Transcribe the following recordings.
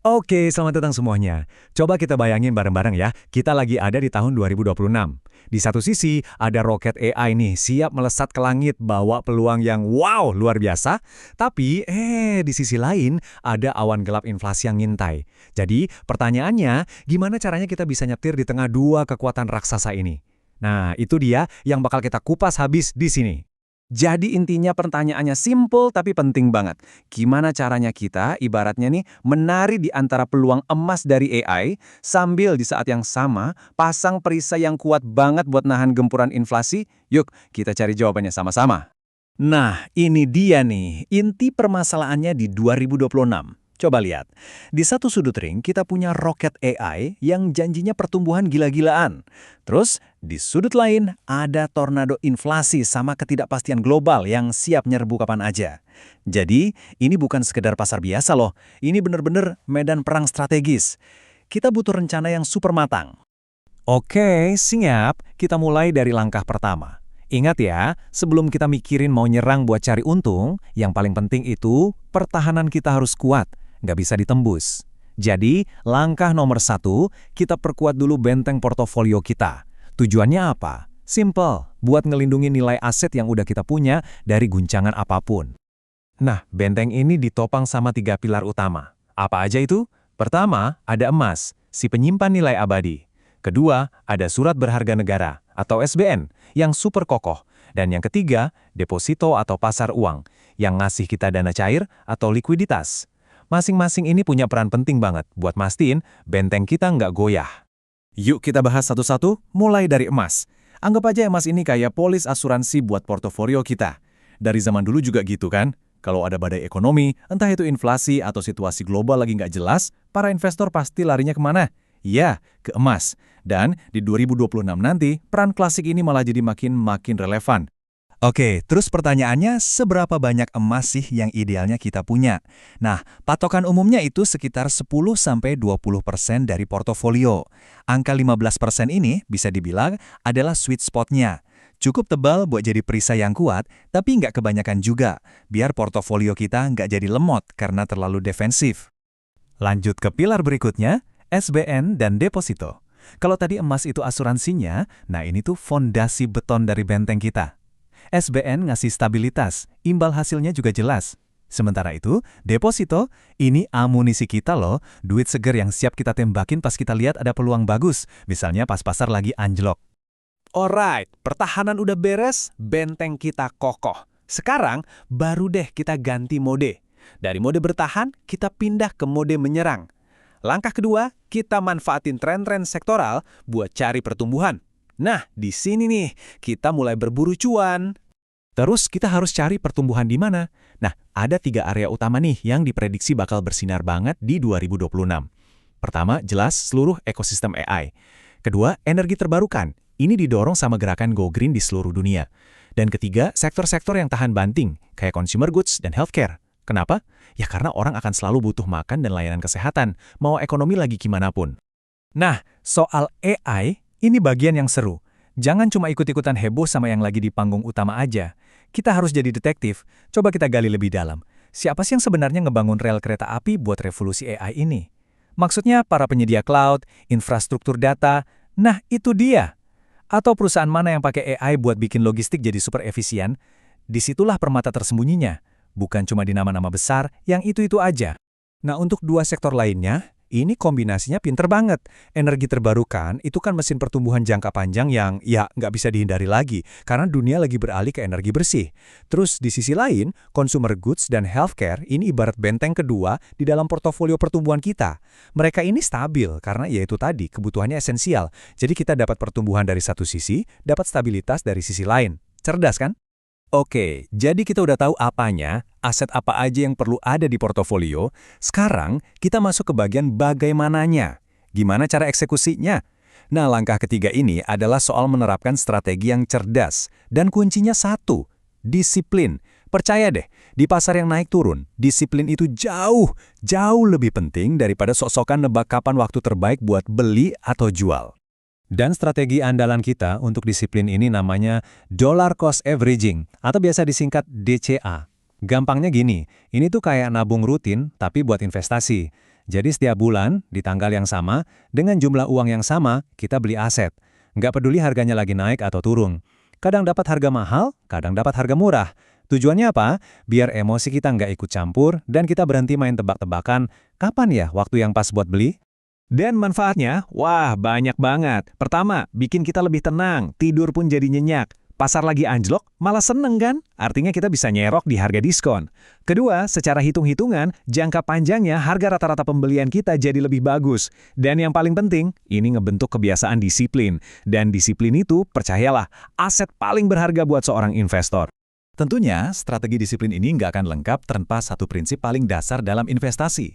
Oke, selamat datang semuanya. Coba kita bayangin bareng-bareng ya, kita lagi ada di tahun 2026. Di satu sisi, ada roket AI nih, siap melesat ke langit, bawa peluang yang wow, luar biasa. Tapi, di sisi lain, ada awan gelap inflasi yang ngintai. Jadi, pertanyaannya, gimana caranya kita bisa nyetir di tengah dua kekuatan raksasa ini? Nah, itu dia yang bakal kita kupas habis di sini. Jadi intinya pertanyaannya simple tapi penting banget. Gimana caranya kita, ibaratnya nih, menari di antara peluang emas dari AI, sambil di saat yang sama, pasang perisai yang kuat banget buat nahan gempuran inflasi? Yuk, kita cari jawabannya sama-sama. Nah, ini dia nih, inti permasalahannya di 2026. Coba lihat, di satu sudut ring kita punya roket AI yang janjinya pertumbuhan gila-gilaan. Terus, di sudut lain ada tornado inflasi sama ketidakpastian global yang siap nyerbu kapan aja. Jadi, ini bukan sekedar pasar biasa loh, ini bener-bener medan perang strategis. Kita butuh rencana yang super matang. Oke, siap. Kita mulai dari langkah pertama. Ingat ya, sebelum kita mikirin mau nyerang buat cari untung, yang paling penting itu pertahanan kita harus kuat, nggak bisa ditembus. Jadi, langkah nomor satu, kita perkuat dulu benteng portofolio kita. Tujuannya apa? Simple, buat ngelindungi nilai aset yang udah kita punya dari guncangan apapun. Nah, benteng ini ditopang sama tiga pilar utama. Apa aja itu? Pertama, ada emas, si penyimpan nilai abadi. Kedua, ada surat berharga negara, atau SBN, yang super kokoh. Dan yang ketiga, deposito atau pasar uang, yang ngasih kita dana cair atau likuiditas. Masing-masing ini punya peran penting banget buat mastiin benteng kita nggak goyah. Yuk kita bahas satu-satu, mulai dari emas. Anggap aja emas ini kayak polis asuransi buat portofolio kita. Dari zaman dulu juga gitu kan? Kalau ada badai ekonomi, entah itu inflasi atau situasi global lagi nggak jelas, para investor pasti larinya kemana? Ya, ke emas. Dan di 2026 nanti, peran klasik ini malah jadi makin relevan. Oke, terus pertanyaannya seberapa banyak emas sih yang idealnya kita punya? Nah, patokan umumnya itu sekitar 10-20% dari portofolio. Angka 15% ini bisa dibilang adalah sweet spot-nya. Cukup tebal buat jadi perisai yang kuat, tapi nggak kebanyakan juga, biar portofolio kita nggak jadi lemot karena terlalu defensif. Lanjut ke pilar berikutnya, SBN dan deposito. Kalau tadi emas itu asuransinya, nah ini tuh fondasi beton dari benteng kita. SBN ngasih stabilitas, imbal hasilnya juga jelas. Sementara itu, deposito, ini amunisi kita loh, duit seger yang siap kita tembakin pas kita lihat ada peluang bagus, misalnya pas pasar lagi anjlok. Alright, pertahanan udah beres, benteng kita kokoh. Sekarang, baru deh kita ganti mode. Dari mode bertahan, kita pindah ke mode menyerang. Langkah kedua, kita manfaatin tren-tren sektoral buat cari pertumbuhan. Nah, di sini nih, kita mulai berburu cuan. Terus kita harus cari pertumbuhan di mana? Nah, ada 3 area utama nih yang diprediksi bakal bersinar banget di 2026. Pertama, jelas seluruh ekosistem AI. Kedua, energi terbarukan. Ini didorong sama gerakan Go Green di seluruh dunia. Dan ketiga, sektor-sektor yang tahan banting, kayak consumer goods dan healthcare. Kenapa? Ya karena orang akan selalu butuh makan dan layanan kesehatan, mau ekonomi lagi gimana pun. Nah, soal AI, ini bagian yang seru. Jangan cuma ikut-ikutan heboh sama yang lagi di panggung utama aja. Kita harus jadi detektif. Coba kita gali lebih dalam. Siapa sih yang sebenarnya ngebangun rel kereta api buat revolusi AI ini? Maksudnya para penyedia cloud, infrastruktur data. Nah, itu dia. Atau perusahaan mana yang pakai AI buat bikin logistik jadi super efisien? Disitulah permata tersembunyinya. Bukan cuma di nama-nama besar yang itu-itu aja. Nah, untuk 2 sektor lainnya, ini kombinasinya pinter banget. Energi terbarukan itu kan mesin pertumbuhan jangka panjang yang ya nggak bisa dihindari lagi, karena dunia lagi beralih ke energi bersih. Terus di sisi lain, consumer goods dan healthcare ini ibarat benteng kedua di dalam portofolio pertumbuhan kita. Mereka ini stabil karena ya itu tadi, kebutuhannya esensial. Jadi kita dapat pertumbuhan dari satu sisi, dapat stabilitas dari sisi lain. Cerdas kan? Oke, jadi kita udah tahu apanya, aset apa aja yang perlu ada di portofolio. Sekarang kita masuk ke bagian bagaimananya. Gimana cara eksekusinya? Nah, langkah ketiga ini adalah soal menerapkan strategi yang cerdas. Dan kuncinya satu, disiplin. Percaya deh, di pasar yang naik turun, disiplin itu jauh lebih penting daripada sok-sokan nebak kapan waktu terbaik buat beli atau jual. Dan strategi andalan kita untuk disiplin ini namanya Dollar Cost Averaging, atau biasa disingkat DCA. Gampangnya gini, ini tuh kayak nabung rutin tapi buat investasi. Jadi setiap bulan, di tanggal yang sama, dengan jumlah uang yang sama, kita beli aset. Nggak peduli harganya lagi naik atau turun. Kadang dapat harga mahal, kadang dapat harga murah. Tujuannya apa? Biar emosi kita nggak ikut campur dan kita berhenti main tebak-tebakan, kapan ya waktu yang pas buat beli? Dan manfaatnya, wah banyak banget. Pertama, bikin kita lebih tenang, tidur pun jadi nyenyak. Pasar lagi anjlok, malah seneng kan? Artinya kita bisa nyerok di harga diskon. Kedua, secara hitung-hitungan, jangka panjangnya harga rata-rata pembelian kita jadi lebih bagus. Dan yang paling penting, ini ngebentuk kebiasaan disiplin. Dan disiplin itu, percayalah, aset paling berharga buat seorang investor. Tentunya, strategi disiplin ini nggak akan lengkap tanpa satu prinsip paling dasar dalam investasi.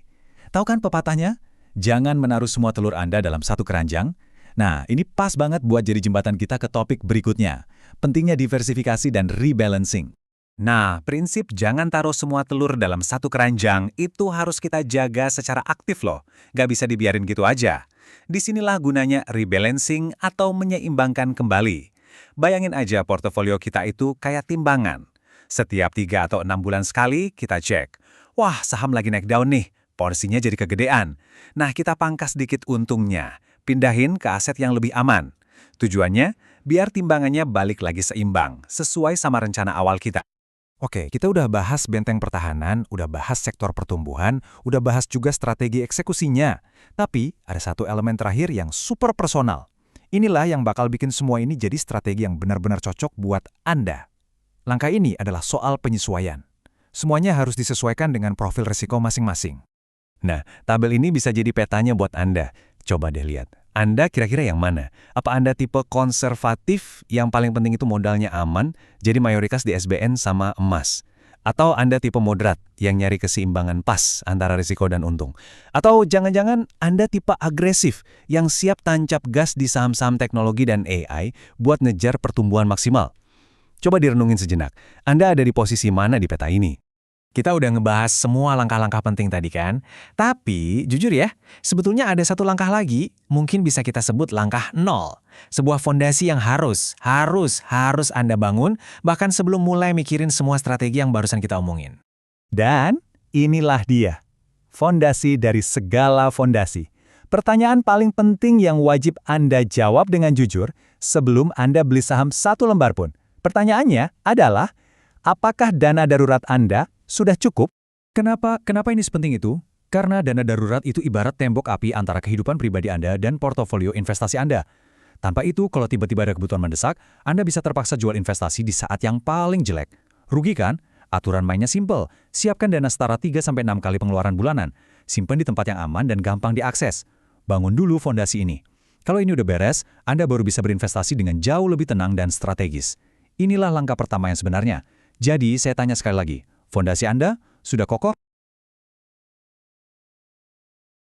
Tahu kan pepatahnya? Jangan menaruh semua telur Anda dalam satu keranjang. Nah, ini pas banget buat jadi jembatan kita ke topik berikutnya. Pentingnya diversifikasi dan rebalancing. Nah, prinsip jangan taruh semua telur dalam satu keranjang itu harus kita jaga secara aktif loh. Nggak bisa dibiarin gitu aja. Disinilah gunanya rebalancing atau menyeimbangkan kembali. Bayangin aja portofolio kita itu kayak timbangan. Setiap 3 atau 6 bulan sekali kita cek. Wah, saham lagi naik daun nih, porsinya jadi kegedean. Nah, kita pangkas dikit untungnya, pindahin ke aset yang lebih aman. Tujuannya, biar timbangannya balik lagi seimbang, sesuai sama rencana awal kita. Oke, kita udah bahas benteng pertahanan, udah bahas sektor pertumbuhan, udah bahas juga strategi eksekusinya. Tapi, ada satu elemen terakhir yang super personal. Inilah yang bakal bikin semua ini jadi strategi yang benar-benar cocok buat Anda. Langkah ini adalah soal penyesuaian. Semuanya harus disesuaikan dengan profil risiko masing-masing. Nah, tabel ini bisa jadi petanya buat Anda. Coba deh lihat. Anda kira-kira yang mana? Apa Anda tipe konservatif yang paling penting itu modalnya aman, jadi mayoritas di SBN sama emas? Atau Anda tipe moderat yang nyari keseimbangan pas antara risiko dan untung? Atau jangan-jangan Anda tipe agresif yang siap tancap gas di saham-saham teknologi dan AI buat ngejar pertumbuhan maksimal? Coba direnungin sejenak, Anda ada di posisi mana di peta ini? Kita udah ngebahas semua langkah-langkah penting tadi kan? Tapi, jujur ya, sebetulnya ada satu langkah lagi, mungkin bisa kita sebut langkah 0. Sebuah fondasi yang harus Anda bangun, bahkan sebelum mulai mikirin semua strategi yang barusan kita omongin. Dan inilah dia, fondasi dari segala fondasi. Pertanyaan paling penting yang wajib Anda jawab dengan jujur sebelum Anda beli saham satu lembar pun. Pertanyaannya adalah, apakah dana darurat Anda sudah cukup? Kenapa ini sepenting itu? Karena dana darurat itu ibarat tembok api antara kehidupan pribadi Anda dan portofolio investasi Anda. Tanpa itu, kalau tiba-tiba ada kebutuhan mendesak, Anda bisa terpaksa jual investasi di saat yang paling jelek. Rugi kan? Aturan mainnya simple. Siapkan dana setara 3-6 kali pengeluaran bulanan. Simpan di tempat yang aman dan gampang diakses. Bangun dulu fondasi ini. Kalau ini udah beres, Anda baru bisa berinvestasi dengan jauh lebih tenang dan strategis. Inilah langkah pertama yang sebenarnya. Jadi, saya tanya sekali lagi, fondasi Anda sudah kokoh?